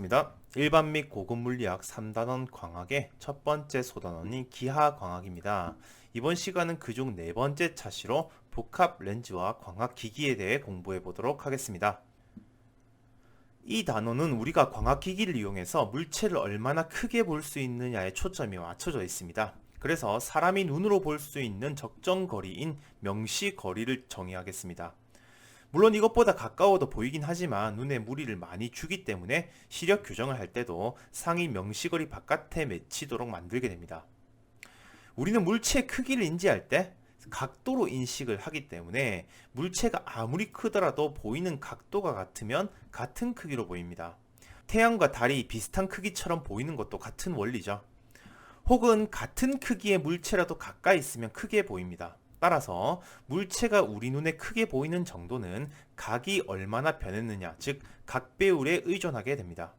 반갑습니다. 일반 및 고급 물리학 3단원 광학의 첫 번째 소단원인 기하 광학입니다. 이번 시간은 그중 네 번째 차시로 복합 렌즈와 광학 기기에 대해 공부해 보도록 하겠습니다. 이 단원은 우리가 광학 기기를 이용해서 물체를 얼마나 크게 볼 수 있느냐에 초점이 맞춰져 있습니다. 그래서 사람이 눈으로 볼 수 있는 적정 거리인 명시 거리를 정의하겠습니다. 물론 이것보다 가까워도 보이긴 하지만 눈에 무리를 많이 주기 때문에 시력 교정을 할 때도 상위 명시거리 바깥에 맺히도록 만들게 됩니다. 우리는 물체의 크기를 인지할 때 각도로 인식을 하기 때문에 물체가 아무리 크더라도 보이는 각도가 같으면 같은 크기로 보입니다. 태양과 달이 비슷한 크기처럼 보이는 것도 같은 원리죠. 혹은 같은 크기의 물체라도 가까이 있으면 크게 보입니다. 따라서 물체가 우리 눈에 크게 보이는 정도는 각이 얼마나 변했느냐, 즉 각배율에 의존하게 됩니다.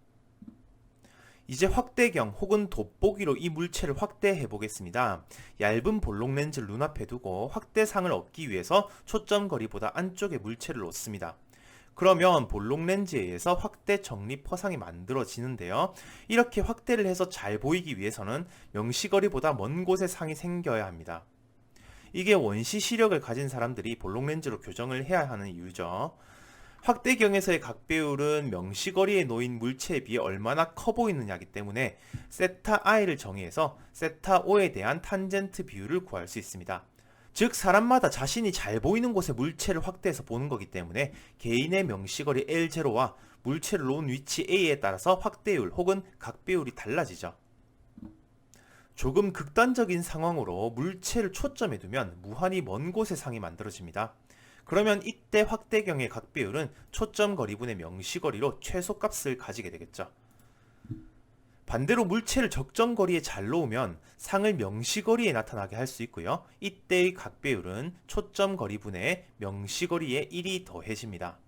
이제 확대경 혹은 돋보기로 이 물체를 확대해 보겠습니다. 얇은 볼록 렌즈를 눈앞에 두고 확대상을 얻기 위해서 초점거리보다 안쪽에 물체를 놓습니다. 그러면 볼록 렌즈에 의해서 확대 정립 허상이 만들어지는데요. 이렇게 확대를 해서 잘 보이기 위해서는 명시거리보다 먼 곳에 상이 생겨야 합니다. 이게 원시 시력을 가진 사람들이 볼록 렌즈로 교정을 해야 하는 이유죠. 확대경에서의 각배율은 명시거리에 놓인 물체에 비해 얼마나 커 보이느냐기 때문에 세타 i를 정의해서 세타 o에 대한 탄젠트 비율을 구할 수 있습니다. 즉 사람마다 자신이 잘 보이는 곳의 물체를 확대해서 보는 거기 때문에 개인의 명시거리 L0와 물체를 놓은 위치 A에 따라서 확대율 혹은 각배율이 달라지죠. 조금 극단적인 상황으로 물체를 초점에 두면 무한히 먼 곳의 상이 만들어집니다. 그러면 이때 확대경의 각배율은 초점거리분의 명시거리로 최소값을 가지게 되겠죠. 반대로 물체를 적정거리에 잘 놓으면 상을 명시거리에 나타나게 할 수 있고요. 이때의 각배율은 초점거리분의 명시거리에 1이 더해집니다.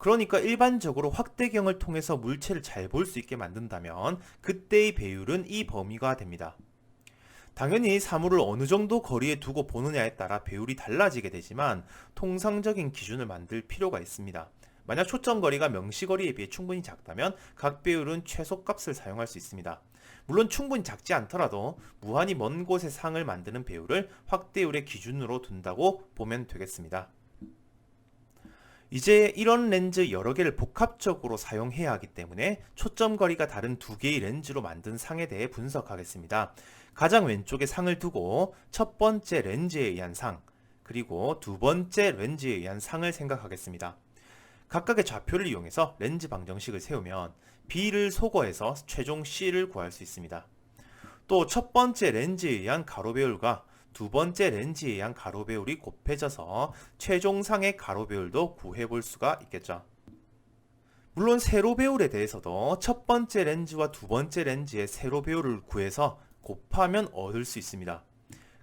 그러니까 일반적으로 확대경을 통해서 물체를 잘 볼 수 있게 만든다면 그때의 배율은 이 범위가 됩니다. 당연히 사물을 어느 정도 거리에 두고 보느냐에 따라 배율이 달라지게 되지만 통상적인 기준을 만들 필요가 있습니다. 만약 초점거리가 명시거리에 비해 충분히 작다면 각배율은 최소값을 사용할 수 있습니다. 물론 충분히 작지 않더라도 무한히 먼 곳의 상을 만드는 배율을 확대율의 기준으로 둔다고 보면 되겠습니다. 이제 이런 렌즈 여러 개를 복합적으로 사용해야 하기 때문에 초점거리가 다른 두 개의 렌즈로 만든 상에 대해 분석하겠습니다. 가장 왼쪽에 상을 두고 첫 번째 렌즈에 의한 상, 그리고 두 번째 렌즈에 의한 상을 생각하겠습니다. 각각의 좌표를 이용해서 렌즈 방정식을 세우면 B를 소거해서 최종 C를 구할 수 있습니다. 또 첫 번째 렌즈에 의한 가로배율과 두 번째 렌즈에 의한 가로배율이 곱해져서 최종상의 가로배율도 구해볼 수가 있겠죠. 물론 세로배율에 대해서도 첫 번째 렌즈와 두 번째 렌즈의 세로배율을 구해서 곱하면 얻을 수 있습니다.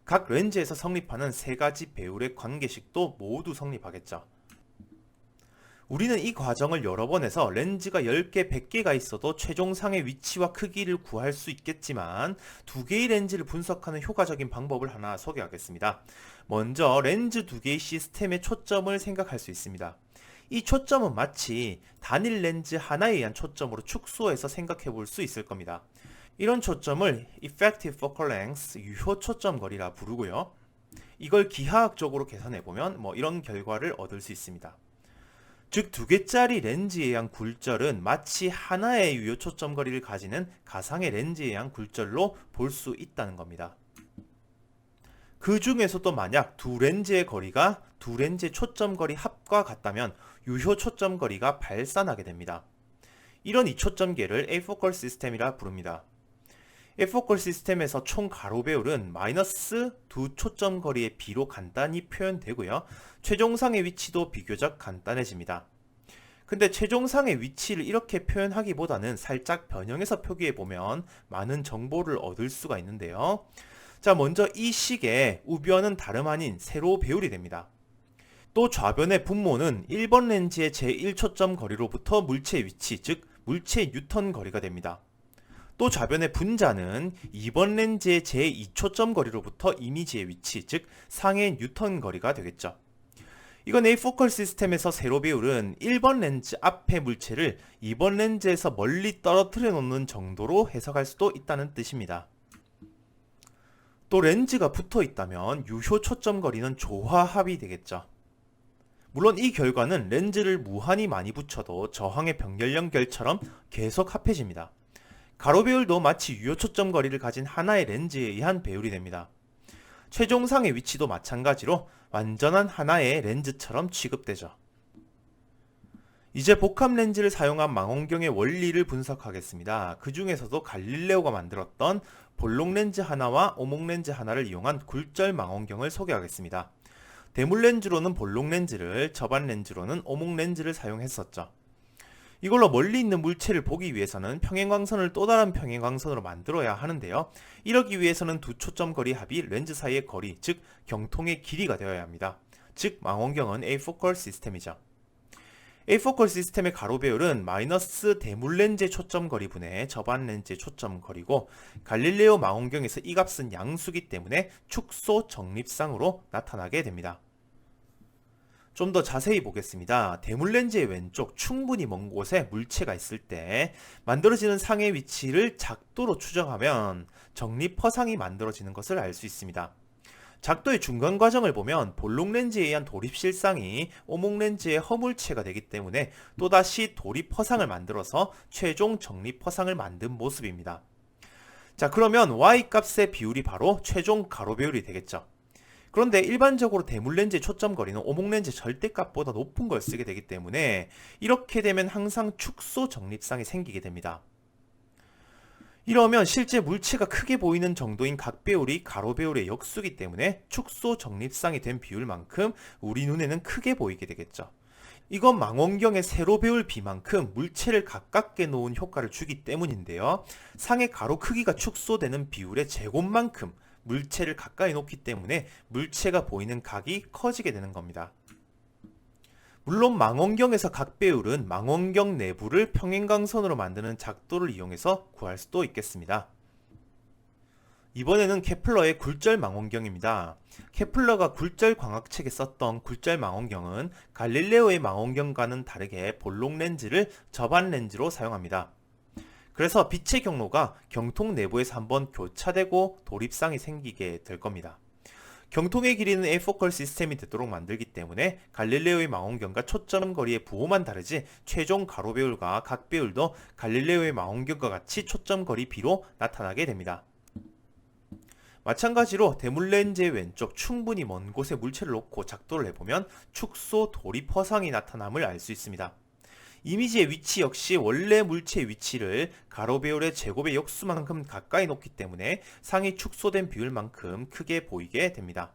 각 렌즈에서 성립하는 세 가지 배율의 관계식도 모두 성립하겠죠. 우리는 이 과정을 여러 번 해서 렌즈가 10개, 100개가 있어도 최종상의 위치와 크기를 구할 수 있겠지만 두 개의 렌즈를 분석하는 효과적인 방법을 하나 소개하겠습니다. 먼저 렌즈 두 개의 시스템의 초점을 생각할 수 있습니다. 이 초점은 마치 단일 렌즈 하나에 의한 초점으로 축소해서 생각해 볼 수 있을 겁니다. 이런 초점을 Effective Focal Length, 유효 초점 거리라 부르고요. 이걸 기하학적으로 계산해 보면 이런 결과를 얻을 수 있습니다. 즉 두 개짜리 렌즈에 의한 굴절은 마치 하나의 유효 초점거리를 가지는 가상의 렌즈에 의한 굴절로 볼 수 있다는 겁니다. 그 중에서도 만약 두 렌즈의 거리가 두 렌즈의 초점거리 합과 같다면 유효 초점거리가 발산하게 됩니다. 이런 이초점계를 Afocal 시스템이라 부릅니다. Afocal 시스템에서 총 가로배율은 마이너스 두 초점거리의 비로 간단히 표현되고요. 최종상의 위치도 비교적 간단해집니다. 근데 최종상의 위치를 이렇게 표현하기보다는 살짝 변형해서 표기해보면 많은 정보를 얻을 수가 있는데요. 자, 먼저 이 식의 우변은 다름 아닌 세로 배율이 됩니다. 또 좌변의 분모는 1번 렌즈의 제1초점 거리로부터 물체의 위치, 즉 물체의 뉴턴 거리가 됩니다. 또 좌변의 분자는 2번 렌즈의 제2초점 거리로부터 이미지의 위치, 즉 상의 뉴턴 거리가 되겠죠. 이건 A포컬 시스템에서 세로 배율은 1번 렌즈 앞의 물체를 2번 렌즈에서 멀리 떨어뜨려 놓는 정도로 해석할 수도 있다는 뜻입니다. 또 렌즈가 붙어 있다면 유효 초점 거리는 조화합이 되겠죠. 물론 이 결과는 렌즈를 무한히 많이 붙여도 저항의 병렬 연결처럼 계속 합해집니다. 가로 배율도 마치 유효 초점 거리를 가진 하나의 렌즈에 의한 배율이 됩니다. 최종상의 위치도 마찬가지로 완전한 하나의 렌즈처럼 취급되죠. 이제 복합 렌즈를 사용한 망원경의 원리를 분석하겠습니다. 그 중에서도 갈릴레오가 만들었던 볼록 렌즈 하나와 오목 렌즈 하나를 이용한 굴절 망원경을 소개하겠습니다. 대물 렌즈로는 볼록 렌즈를, 접안 렌즈로는 오목 렌즈를 사용했었죠. 이걸로 멀리 있는 물체를 보기 위해서는 평행광선을 또 다른 평행광선으로 만들어야 하는데요. 이러기 위해서는 두 초점 거리 합이 렌즈 사이의 거리, 즉 경통의 길이가 되어야 합니다. 즉 망원경은 A포컬 시스템이죠. A포컬 시스템의 가로 배율은 마이너스 대물 렌즈의 초점 거리 분의 접안 렌즈의 초점 거리고, 갈릴레오 망원경에서 이 값은 양수기 때문에 축소 정립상으로 나타나게 됩니다. 좀 더 자세히 보겠습니다. 대물 렌즈의 왼쪽 충분히 먼 곳에 물체가 있을 때 만들어지는 상의 위치를 작도로 추정하면 정립 허상이 만들어지는 것을 알 수 있습니다. 작도의 중간 과정을 보면 볼록 렌즈에 의한 도립 실상이 오목 렌즈의 허물체가 되기 때문에 또다시 도립 허상을 만들어서 최종 정립 허상을 만든 모습입니다. 자, 그러면 Y값의 비율이 바로 최종 가로 배율이 되겠죠. 그런데 일반적으로 대물 렌즈의 초점 거리는 오목 렌즈 절대값보다 높은 걸 쓰게 되기 때문에 이렇게 되면 항상 축소 정립상이 생기게 됩니다. 이러면 실제 물체가 크게 보이는 정도인 각 배율이 가로 배율의 역수기 때문에 축소 정립상이 된 비율만큼 우리 눈에는 크게 보이게 되겠죠. 이건 망원경의 세로 배율 비만큼 물체를 가깝게 놓은 효과를 주기 때문인데요. 상의 가로 크기가 축소되는 비율의 제곱만큼 물체를 가까이 놓기 때문에 물체가 보이는 각이 커지게 되는 겁니다. 물론 망원경에서 각 배율은 망원경 내부를 평행광선으로 만드는 작도를 이용해서 구할 수도 있겠습니다. 이번에는 케플러의 굴절 망원경입니다. 케플러가 굴절 광학책에 썼던 굴절 망원경은 갈릴레오의 망원경과는 다르게 볼록 렌즈를 접안 렌즈로 사용합니다. 그래서 빛의 경로가 경통 내부에서 한번 교차되고 도립상이 생기게 될 겁니다. 경통의 길이는 A포컬 시스템이 되도록 만들기 때문에 갈릴레오의 망원경과 초점 거리의 부호만 다르지 최종 가로 배율과 각 배율도 갈릴레오의 망원경과 같이 초점 거리 비로 나타나게 됩니다. 마찬가지로 대물 렌즈의 왼쪽 충분히 먼 곳에 물체를 놓고 작도를 해보면 축소 도립 허상이 나타남을 알 수 있습니다. 이미지의 위치 역시 원래 물체의 위치를 가로 배율의 제곱의 역수만큼 가까이 놓기 때문에 상이 축소된 비율만큼 크게 보이게 됩니다.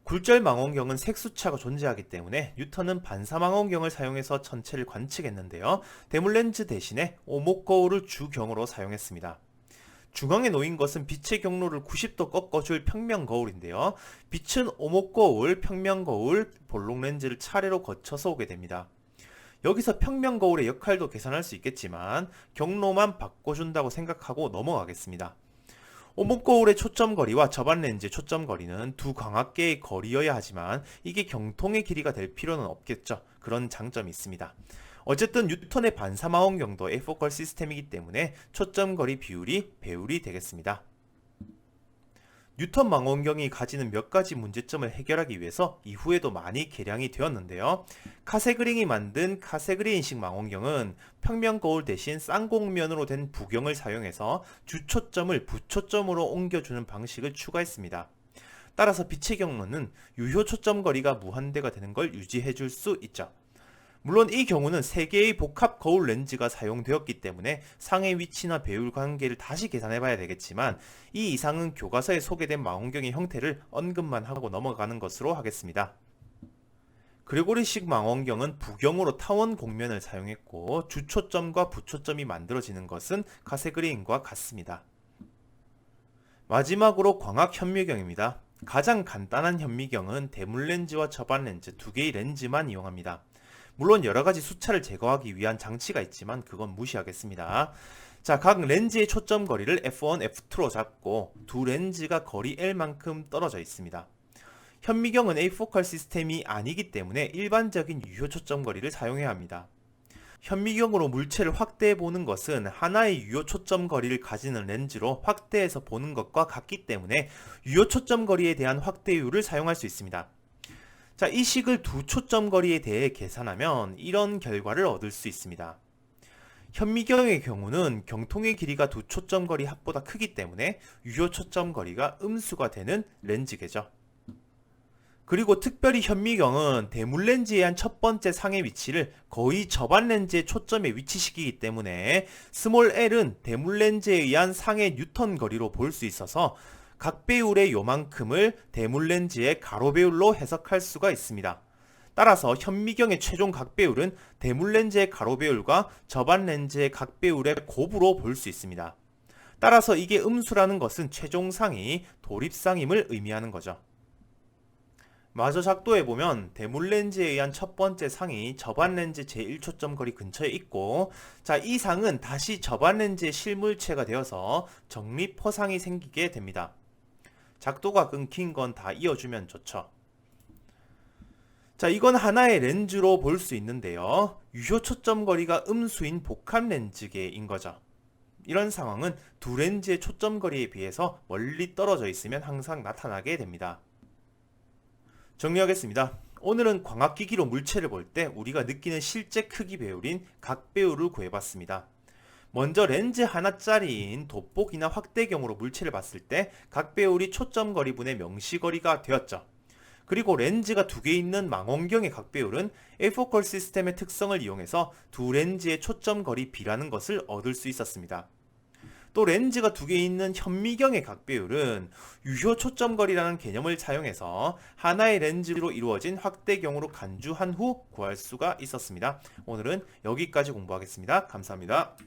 굴절 망원경은 색수차가 존재하기 때문에 뉴턴은 반사 망원경을 사용해서 천체를 관측했는데요. 대물 렌즈 대신에 오목 거울을 주경으로 사용했습니다. 중앙에 놓인 것은 빛의 경로를 90도 꺾어줄 평면 거울인데요. 빛은 오목 거울, 평면 거울, 볼록 렌즈를 차례로 거쳐서 오게 됩니다. 여기서 평면 거울의 역할도 계산할 수 있겠지만 경로만 바꿔준다고 생각하고 넘어가겠습니다. 오목 거울의 초점 거리와 접안 렌즈의 초점 거리는 두 광학계의 거리여야 하지만 이게 경통의 길이가 될 필요는 없겠죠. 그런 장점이 있습니다. 어쨌든 뉴턴의 반사 망원경도 A포컬 시스템이기 때문에 초점 거리 비율이 배율이 되겠습니다. 뉴턴 망원경이 가지는 몇 가지 문제점을 해결하기 위해서 이후에도 많이 개량이 되었는데요. 카세그링이 만든 카세그린식 망원경은 평면 거울 대신 쌍곡면으로 된 부경을 사용해서 주초점을 부초점으로 옮겨주는 방식을 추가했습니다. 따라서 빛의 경로는 유효 초점 거리가 무한대가 되는 걸 유지해줄 수 있죠. 물론 이 경우는 3개의 복합 거울 렌즈가 사용되었기 때문에 상의 위치나 배율 관계를 다시 계산해 봐야 되겠지만 이 이상은 교과서에 소개된 망원경의 형태를 언급만 하고 넘어가는 것으로 하겠습니다. 그레고리식 망원경은 부경으로 타원 곡면을 사용했고 주초점과 부초점이 만들어지는 것은 카세그린과 같습니다. 마지막으로 광학 현미경입니다. 가장 간단한 현미경은 대물 렌즈와 접안 렌즈 2개의 렌즈만 이용합니다. 물론 여러가지 수차를 제거하기 위한 장치가 있지만 그건 무시하겠습니다. 자, 각 렌즈의 초점 거리를 f1, f2로 잡고 두 렌즈가 거리 L만큼 떨어져 있습니다. 현미경은 A포컬 시스템이 아니기 때문에 일반적인 유효 초점거리를 사용해야 합니다. 현미경으로 물체를 확대해 보는 것은 하나의 유효 초점거리를 가지는 렌즈로 확대해서 보는 것과 같기 때문에 유효 초점거리에 대한 확대율을 사용할 수 있습니다. 자, 이 식을 두 초점거리에 대해 계산하면 이런 결과를 얻을 수 있습니다. 현미경의 경우는 경통의 길이가 두 초점거리 합보다 크기 때문에 유효 초점거리가 음수가 되는 렌즈계죠. 그리고 특별히 현미경은 대물렌즈의 한 첫 번째 상의 위치를 거의 접안 렌즈의 초점에 위치시키기 때문에 스몰 l은 대물렌즈에 의한 상의 뉴턴 거리로 볼 수 있어서 각배율의 요만큼을 대물렌즈의 가로배율로 해석할 수가 있습니다. 따라서 현미경의 최종 각배율은 대물렌즈의 가로배율과 접안 렌즈의 각배율의 곱으로 볼 수 있습니다. 따라서 이게 음수라는 것은 최종상이 도립상임을 의미하는 거죠. 마저 작도해보면 대물렌즈에 의한 첫 번째 상이 접안렌즈 제1초점거리 근처에 있고, 자, 이 상은 다시 접안렌즈의 실물체가 되어서 정립 허상이 생기게 됩니다. 작도가 끊긴 건 다 이어주면 좋죠. 자, 이건 하나의 렌즈로 볼 수 있는데요. 유효 초점거리가 음수인 복합 렌즈계인 거죠. 이런 상황은 두 렌즈의 초점거리에 비해서 멀리 떨어져 있으면 항상 나타나게 됩니다. 정리하겠습니다. 오늘은 광학기기로 물체를 볼 때 우리가 느끼는 실제 크기 배율인 각배율을 구해봤습니다. 먼저 렌즈 하나짜리인 돋보기나 확대경으로 물체를 봤을 때 각배율이 초점거리분의 명시거리가 되었죠. 그리고 렌즈가 두 개 있는 망원경의 각배율은 A포컬 시스템의 특성을 이용해서 두 렌즈의 초점거리 비라는 것을 얻을 수 있었습니다. 또 렌즈가 두 개 있는 현미경의 각배율은 유효 초점거리라는 개념을 사용해서 하나의 렌즈로 이루어진 확대경으로 간주한 후 구할 수가 있었습니다. 오늘은 여기까지 공부하겠습니다. 감사합니다.